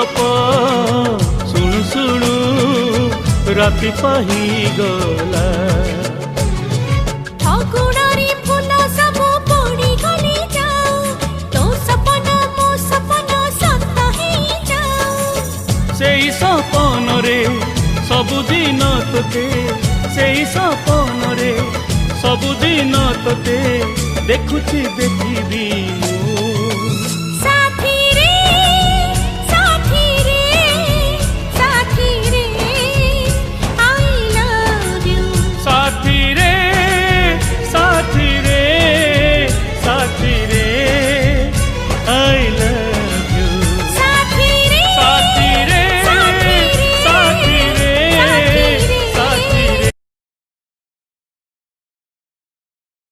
गप शुणु शुणु राति पाही गला। फागुणारी फूल सब पड़ी गली जाओ, तो सपना मो सपना सत ही जाओ। सेई सपन रे सबुदिन तोते, सेई सपन रे सबुदिन तोते देखुची देखिबी।